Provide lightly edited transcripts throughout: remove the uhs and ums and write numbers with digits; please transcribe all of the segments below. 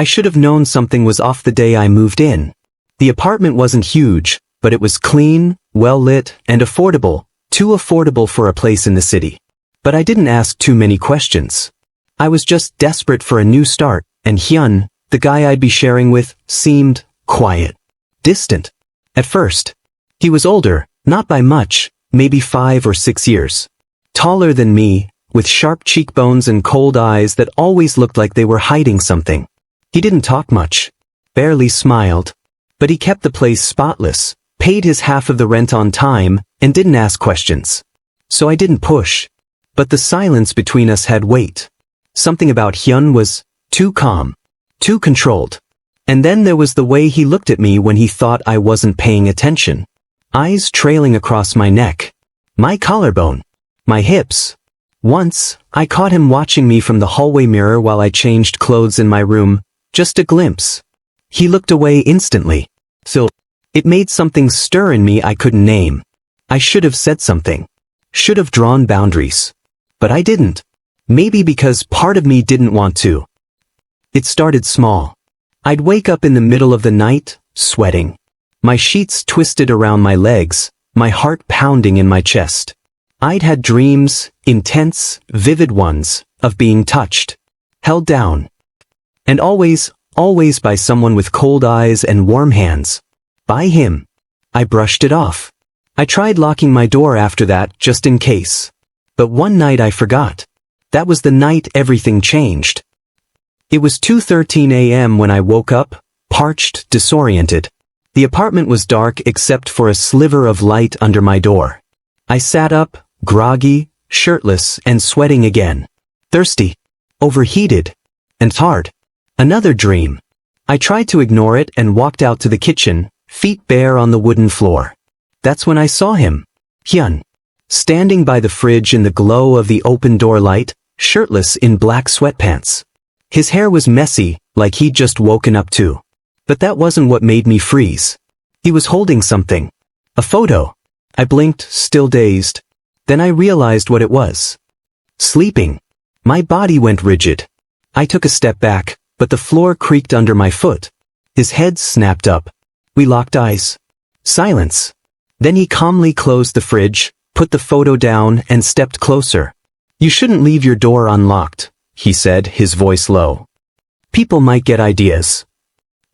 I should have known something was off the day I moved in. The apartment wasn't huge, but it was clean, well-lit, and affordable, too affordable for a place in the city. But I didn't ask too many questions. I was just desperate for a new start, and Hyan, the guy I'd be sharing with, seemed quiet, distant. At first. He was older, not by much, maybe 5 or 6 years. Taller than me, with sharp cheekbones and cold eyes that always looked like they were hiding something. He didn't talk much, barely smiled, but he kept the place spotless, paid his half of the rent on time, and didn't ask questions. So I didn't push. But the silence between us had weight. Something about Hyan was too calm, too controlled. And then there was the way he looked at me when he thought I wasn't paying attention. Eyes trailing across my neck, my collarbone, my hips. Once, I caught him watching me from the hallway mirror while I changed clothes in my room, just a glimpse. He looked away instantly. It made something stir in me I couldn't name. I should have said something. Should have drawn boundaries. But I didn't. Maybe because part of me didn't want to. It started small. I'd wake up in the middle of the night, sweating. My sheets twisted around my legs, my heart pounding in my chest. I'd had dreams, intense, vivid ones, of being touched, held down. And always by someone with cold eyes and warm hands. By him. I brushed it off. I tried locking my door after that, just in case. But one night I forgot. That was the night everything changed. It was 2:13 a.m. when I woke up, parched, disoriented. The apartment was dark except for a sliver of light under my door. I sat up, groggy, shirtless, and sweating again. Thirsty. Overheated. And tired. Another dream. I tried to ignore it and walked out to the kitchen, feet bare on the wooden floor. That's when I saw him. Hyan. Standing by the fridge in the glow of the open door light, shirtless in black sweatpants. His hair was messy, like he'd just woken up too. But that wasn't what made me freeze. He was holding something. A photo. I blinked, still dazed. Then I realized what it was. Sleeping. My body went rigid. I took a step back, but the floor creaked under my foot. His head snapped up. We locked eyes. Silence. Then he calmly closed the fridge, put the photo down, and stepped closer. You shouldn't leave your door unlocked, he said, his voice low. People might get ideas.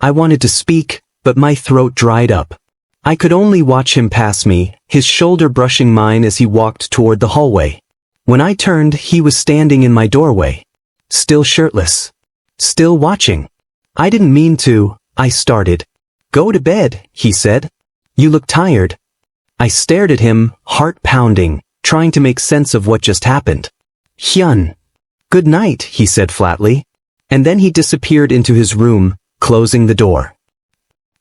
I wanted to speak, but my throat dried up. I could only watch him pass me, his shoulder brushing mine as he walked toward the hallway. When I turned, he was standing in my doorway. Still shirtless. Still watching. I didn't mean to, I started. Go to bed, he said. You look tired. I stared at him, heart pounding, trying to make sense of what just happened. Hyan. Good night, he said flatly. And then he disappeared into his room, closing the door.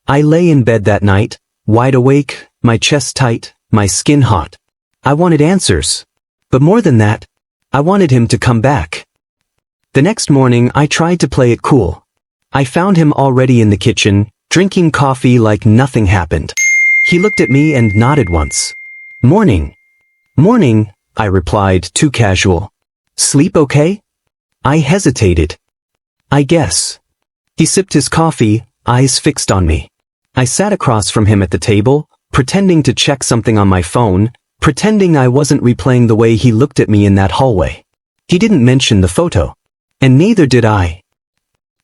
I lay in bed that night, wide awake, my chest tight, my skin hot. I wanted answers. But more than that, I wanted him to come back. The next morning I tried to play it cool. I found him already in the kitchen, drinking coffee like nothing happened. He looked at me and nodded once. Morning. Morning, I replied, too casual. Sleep okay? I hesitated. I guess. He sipped his coffee, eyes fixed on me. I sat across from him at the table, pretending to check something on my phone, pretending I wasn't replaying the way he looked at me in that hallway. He didn't mention the photo. And neither did I.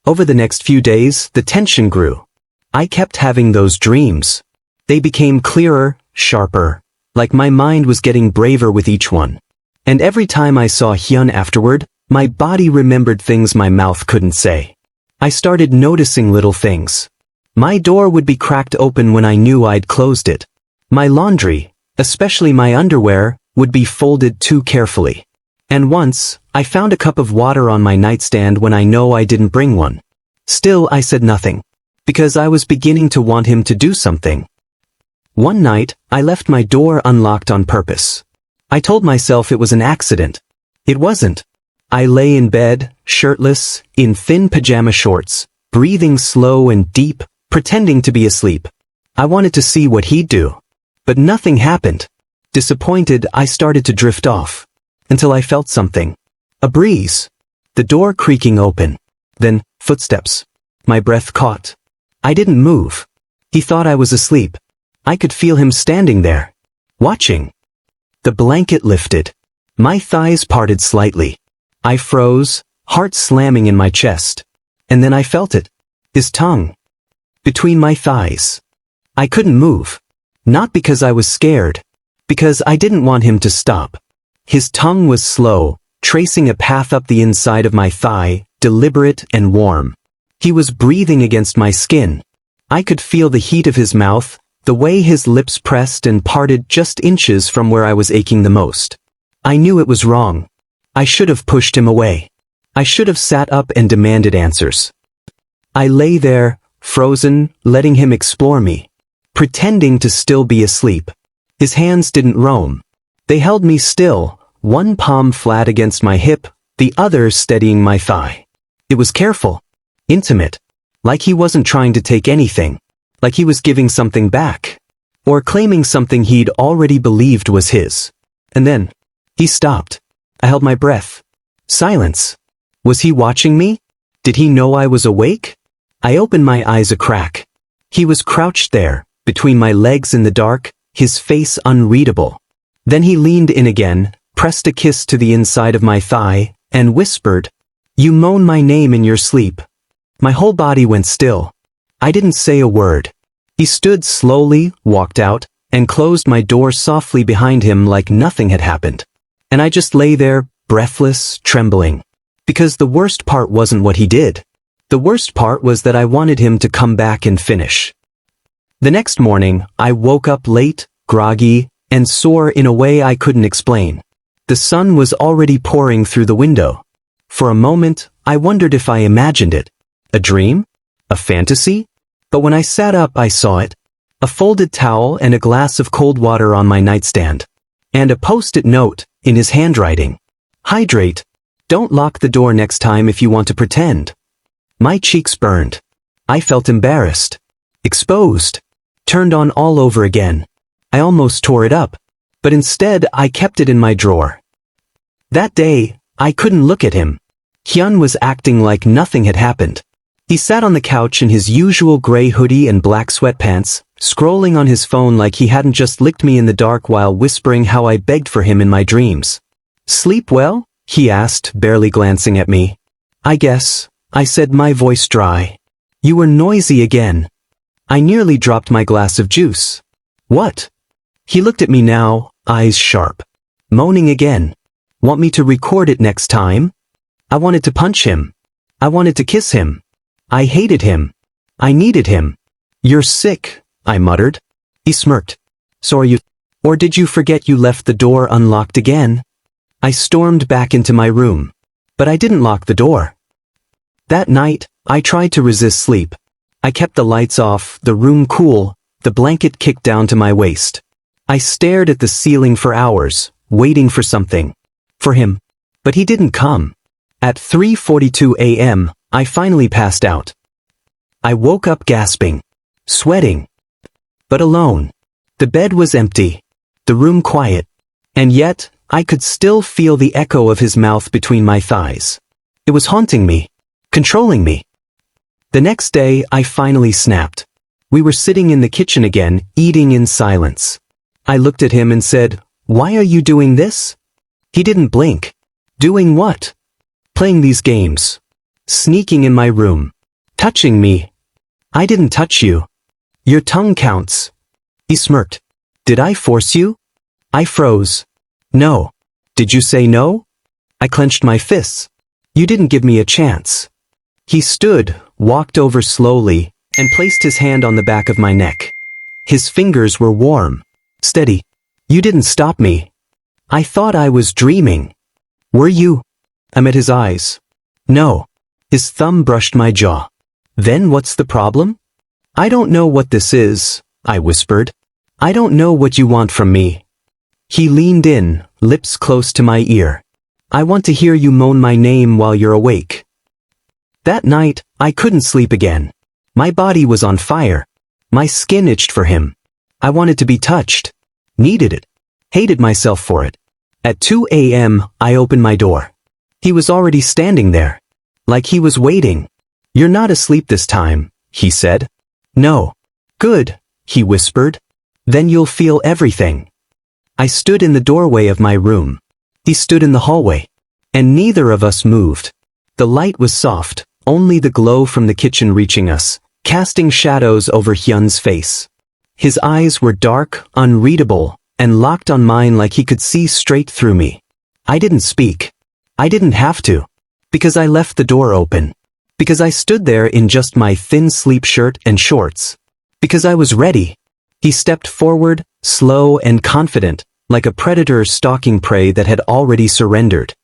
Over the next few days, the tension grew. I kept having those dreams. They became clearer, sharper, like my mind was getting braver with each one. And every time I saw Hyan afterward, my body remembered things my mouth couldn't say. I started noticing little things. My door would be cracked open when I knew I'd closed it. My laundry, especially my underwear, would be folded too carefully. And once, I found a cup of water on my nightstand when I know I didn't bring one. Still, I said nothing. Because I was beginning to want him to do something. One night, I left my door unlocked on purpose. I told myself it was an accident. It wasn't. I lay in bed, shirtless, in thin pajama shorts, breathing slow and deep, pretending to be asleep. I wanted to see what he'd do. But nothing happened. Disappointed, I started to drift off. Until I felt something. A breeze. The door creaking open. Then, footsteps. My breath caught. I didn't move. He thought I was asleep. I could feel him standing there, watching. The blanket lifted. My thighs parted slightly. I froze, heart slamming in my chest. And then I felt it. His tongue. Between my thighs. I couldn't move. Not because I was scared. Because I didn't want him to stop. His tongue was slow, tracing a path up the inside of my thigh, deliberate and warm. He was breathing against my skin. I could feel the heat of his mouth, the way his lips pressed and parted just inches from where I was aching the most. I knew it was wrong. I should have pushed him away. I should have sat up and demanded answers. I lay there, frozen, letting him explore me, pretending to still be asleep. His hands didn't roam. They held me still, one palm flat against my hip, the other steadying my thigh. It was careful, intimate, like he wasn't trying to take anything, like he was giving something back, or claiming something he'd already believed was his. And then, he stopped. I held my breath. Silence. Was he watching me? Did he know I was awake? I opened my eyes a crack. He was crouched there, between my legs in the dark, his face unreadable. Then he leaned in again, pressed a kiss to the inside of my thigh, and whispered, "You moan my name in your sleep." My whole body went still. I didn't say a word. He stood slowly, walked out, and closed my door softly behind him like nothing had happened. And I just lay there, breathless, trembling. Because the worst part wasn't what he did. The worst part was that I wanted him to come back and finish. The next morning, I woke up late, groggy, and sore in a way I couldn't explain. The sun was already pouring through the window. For a moment, I wondered if I imagined it. A dream? A fantasy? But when I sat up, I saw it. A folded towel and a glass of cold water on my nightstand. And a post-it note, in his handwriting. "Hydrate. Don't lock the door next time if you want to pretend." My cheeks burned. I felt embarrassed. Exposed. Turned on all over again. I almost tore it up. But instead, I kept it in my drawer. That day, I couldn't look at him. Hyan was acting like nothing had happened. He sat on the couch in his usual gray hoodie and black sweatpants, scrolling on his phone like he hadn't just licked me in the dark while whispering how I begged for him in my dreams. "Sleep well?" he asked, barely glancing at me. "I guess," I said, my voice dry. "You were noisy again." I nearly dropped my glass of juice. "What?" He looked at me now, eyes sharp. "Moaning again. Want me to record it next time?" I wanted to punch him. I wanted to kiss him. I hated him. I needed him. "You're sick," I muttered. He smirked. "So are you? Or did you forget you left the door unlocked again?" I stormed back into my room. But I didn't lock the door. That night, I tried to resist sleep. I kept the lights off, the room cool, the blanket kicked down to my waist. I stared at the ceiling for hours, waiting for something. For him. But he didn't come. At 3:42 a.m., I finally passed out. I woke up gasping, sweating, but alone. The bed was empty, the room quiet, and yet, I could still feel the echo of his mouth between my thighs. It was haunting me, controlling me. The next day, I finally snapped. We were sitting in the kitchen again, eating in silence. I looked at him and said, "Why are you doing this?" He didn't blink. Doing what? Playing these games. Sneaking in my room. Touching me. "I didn't touch you. Your tongue counts." He smirked. "Did I force you?" I froze. "No." "Did you say no?" I clenched my fists. "You didn't give me a chance." He stood, walked over slowly, and placed his hand on the back of my neck. His fingers were warm. Steady. "You didn't stop me." I thought I was dreaming. "Were you?" I met his eyes. "No." His thumb brushed my jaw. "Then what's the problem?" "I don't know what this is," I whispered. "I don't know what you want from me." He leaned in, lips close to my ear. "I want to hear you moan my name while you're awake." That night, I couldn't sleep again. My body was on fire. My skin itched for him. I wanted to be touched. Needed it. Hated myself for it. At 2 a.m., I opened my door. He was already standing there. Like he was waiting. You're not asleep this time, he said. No. Good, he whispered. Then you'll feel everything. I stood in the doorway of my room. He stood in the hallway. And neither of us moved. The light was soft, only the glow from the kitchen reaching us, casting shadows over Hyan's face. His eyes were dark, unreadable, and locked on mine like he could see straight through me. I didn't speak. I didn't have to. Because I left the door open. Because I stood there in just my thin sleep shirt and shorts. Because I was ready. He stepped forward, slow and confident, like a predator stalking prey that had already surrendered.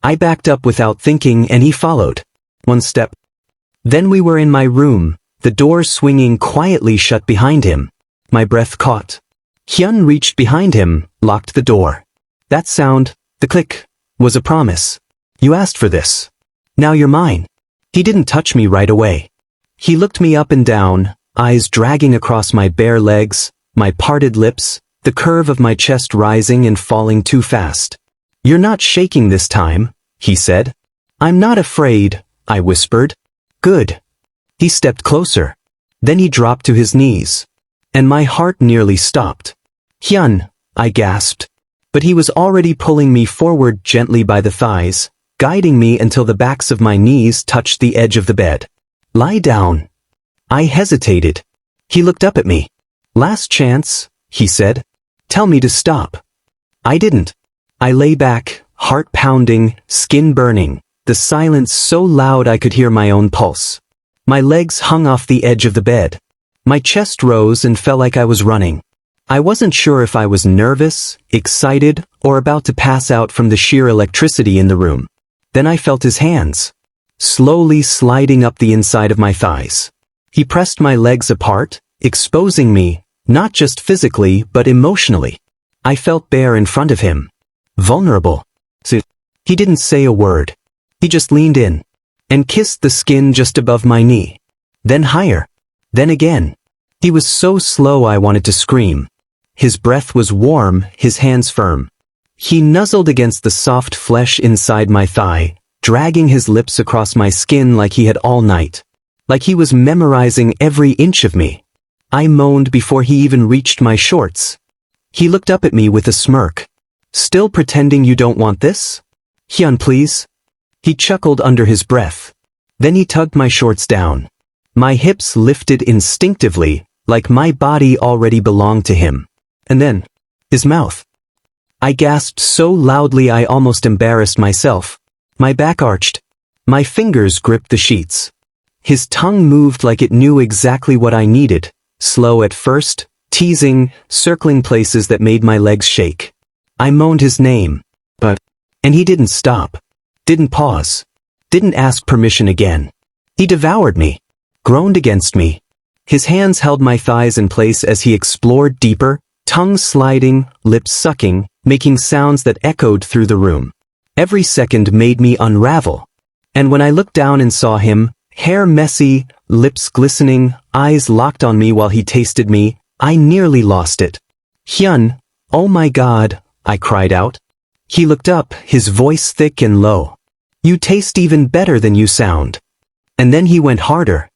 I backed up without thinking and he followed. One step. Then we were in my room, the door swinging quietly shut behind him. My breath caught. Hyan reached behind him, locked the door. That sound, the click, was a promise. You asked for this. Now you're mine. He didn't touch me right away. He looked me up and down, eyes dragging across my bare legs, my parted lips, the curve of my chest rising and falling too fast. You're not shaking this time, he said. I'm not afraid, I whispered. Good. He stepped closer. Then he dropped to his knees. And my heart nearly stopped. Hyan, I gasped. But he was already pulling me forward gently by the thighs, guiding me until the backs of my knees touched the edge of the bed. Lie down. I hesitated. He looked up at me. Last chance, he said. Tell me to stop. I didn't. I lay back, heart pounding, skin burning, the silence so loud I could hear my own pulse. My legs hung off the edge of the bed. My chest rose and felt like I was running. I wasn't sure if I was nervous, excited, or about to pass out from the sheer electricity in the room. Then I felt his hands, slowly sliding up the inside of my thighs. He pressed my legs apart, exposing me, not just physically but emotionally. I felt bare in front of him. Vulnerable. He didn't say a word. He just leaned in and kissed the skin just above my knee. Then higher. Then again. He was so slow I wanted to scream. His breath was warm, his hands firm. He nuzzled against the soft flesh inside my thigh, dragging his lips across my skin like he had all night. Like he was memorizing every inch of me. I moaned before he even reached my shorts. He looked up at me with a smirk. Still pretending you don't want this? Hyan, please. He chuckled under his breath. Then he tugged my shorts down. My hips lifted instinctively, like my body already belonged to him. And then, his mouth. I gasped so loudly I almost embarrassed myself. My back arched. My fingers gripped the sheets. His tongue moved like it knew exactly what I needed, slow at first, teasing, circling places that made my legs shake. I moaned his name, and he didn't stop, didn't pause, didn't ask permission again. He devoured me, groaned against me. His hands held my thighs in place as he explored deeper, tongue sliding, lips sucking, making sounds that echoed through the room. Every second made me unravel. And when I looked down and saw him, hair messy, lips glistening, eyes locked on me while he tasted me, I nearly lost it. Hyan, oh my God, I cried out. He looked up, his voice thick and low. You taste even better than you sound. And then he went harder.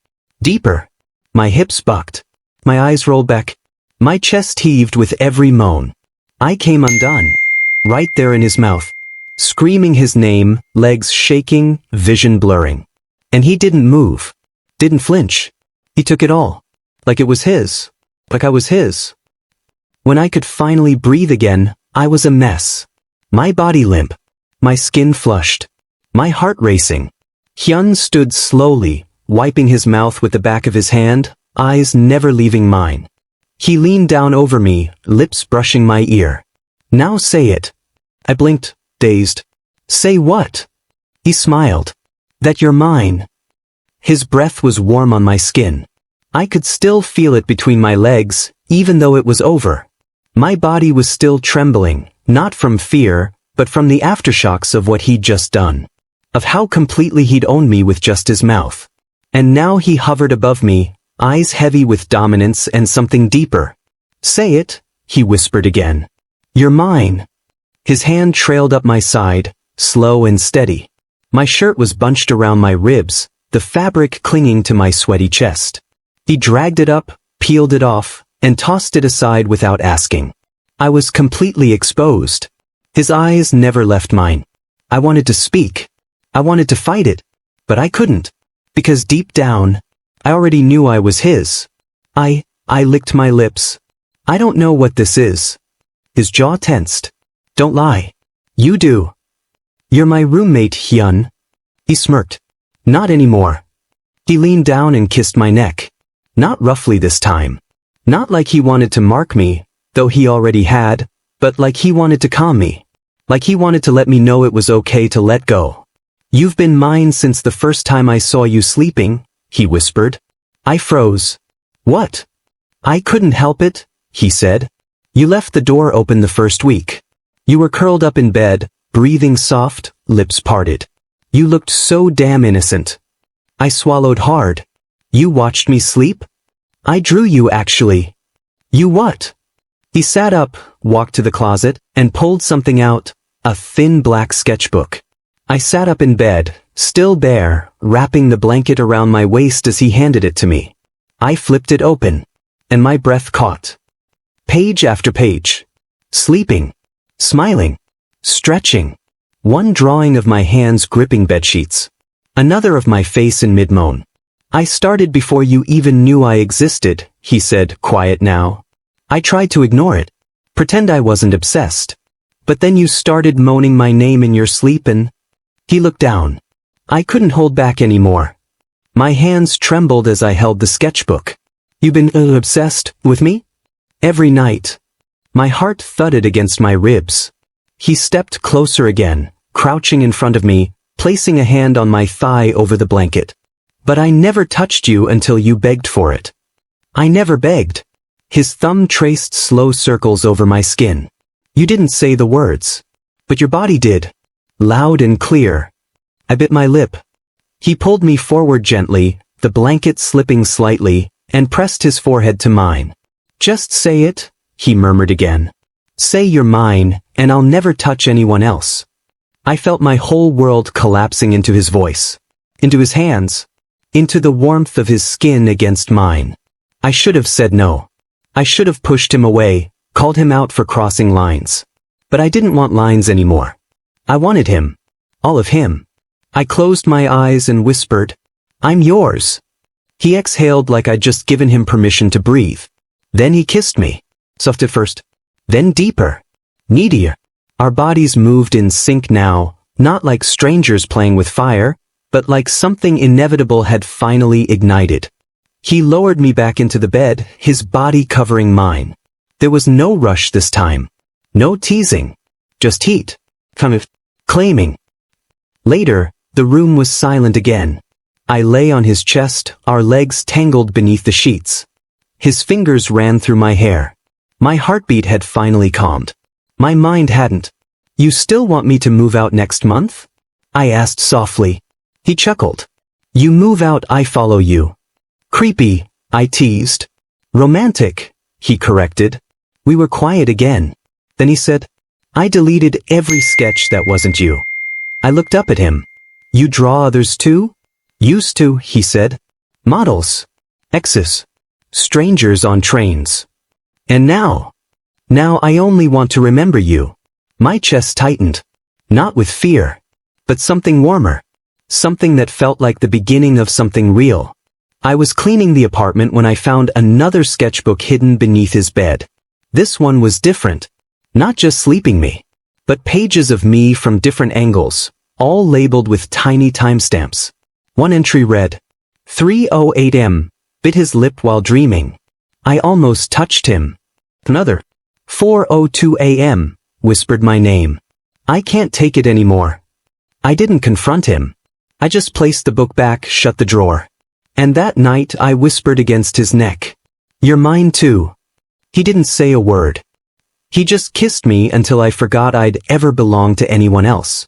Deeper. My hips bucked. My eyes rolled back. My chest heaved with every moan. I came undone. Right there in his mouth. Screaming his name, legs shaking, vision blurring. And he didn't move. Didn't flinch. He took it all. Like it was his. Like I was his. When I could finally breathe again, I was a mess. My body limp. My skin flushed. My heart racing. Hyan stood slowly, wiping his mouth with the back of his hand, eyes never leaving mine. He leaned down over me, lips brushing my ear. Now say it. I blinked, dazed. Say what? He smiled. That you're mine. His breath was warm on my skin. I could still feel it between my legs, even though it was over. My body was still trembling, not from fear, but from the aftershocks of what he'd just done. Of how completely he'd owned me with just his mouth. And now he hovered above me, eyes heavy with dominance and something deeper. Say it, he whispered again. You're mine. His hand trailed up my side, slow and steady. My shirt was bunched around my ribs, the the fabric clinging to my sweaty chest. He dragged it up, peeled it off, and tossed it aside without asking. I was completely exposed. His eyes never left mine. I wanted to speak. I wanted to fight it. But I couldn't. Because deep down, I already knew I was his. I licked my lips. I don't know what this is. His jaw tensed. Don't lie. You do. You're my roommate, Hyan. He smirked. Not anymore. He leaned down and kissed my neck. Not roughly this time. Not like he wanted to mark me, though he already had, but like he wanted to calm me. Like he wanted to let me know it was okay to let go. You've been mine since the first time I saw you sleeping, he whispered. I froze. What? I couldn't help it, he said. You left the door open the first week. You were curled up in bed, breathing soft, lips parted. You looked so damn innocent. I swallowed hard. You watched me sleep? I drew you actually. You what? He sat up, walked to the closet, and pulled something out, a thin black sketchbook. I sat up in bed, still bare, wrapping the blanket around my waist as he handed it to me. I flipped it open, and my breath caught. Page after page. Sleeping. Smiling. Stretching. One drawing of my hands gripping bedsheets. Another of my face in mid-moan. I started before you even knew I existed, he said, quiet now. I tried to ignore it. Pretend I wasn't obsessed. But then you started moaning my name in your sleep and... He looked down. I couldn't hold back anymore. My hands trembled as I held the sketchbook. You been obsessed with me? Every night. My heart thudded against my ribs. He stepped closer again, crouching in front of me, placing a hand on my thigh over the blanket. But I never touched you until you begged for it. I never begged. His thumb traced slow circles over my skin. You didn't say the words. But your body did. Loud and clear. I bit my lip. He pulled me forward gently, the blanket slipping slightly, and pressed his forehead to mine. Just say it, he murmured again. Say you're mine, and I'll never touch anyone else. I felt my whole world collapsing into his voice. Into his hands. Into the warmth of his skin against mine. I should have said no. I should have pushed him away, called him out for crossing lines. But I didn't want lines anymore. I wanted him. All of him. I closed my eyes and whispered, I'm yours. He exhaled like I'd just given him permission to breathe. Then he kissed me. Soft at first. Then deeper. Needier. Our bodies moved in sync now, not like strangers playing with fire, but like something inevitable had finally ignited. He lowered me back into the bed, his body covering mine. There was no rush this time. No teasing. Just heat. Kind of claiming. Later, the room was silent again. I lay on his chest, our legs tangled beneath the sheets. His fingers ran through my hair. My heartbeat had finally calmed. My mind hadn't. You still want me to move out next month? I asked softly. He chuckled. You move out, I follow you. Creepy, I teased. Romantic, he corrected. We were quiet again. Then he said, I deleted every sketch that wasn't you. I looked up at him. You draw others too? Used to, he said. Models. Exes. Strangers on trains. And now I only want to remember you. My chest tightened. Not with fear. But something warmer. Something that felt like the beginning of something real. I was cleaning the apartment when I found another sketchbook hidden beneath his bed. This one was different. Not just sleeping me, but pages of me from different angles, all labeled with tiny timestamps. One entry read, 3:08 am, bit his lip while dreaming. I almost touched him. Another, 4:02 am, whispered my name. I can't take it anymore. I didn't confront him. I just placed the book back, shut the drawer. And that night I whispered against his neck. You're mine too. He didn't say a word. He just kissed me until I forgot I'd ever belonged to anyone else.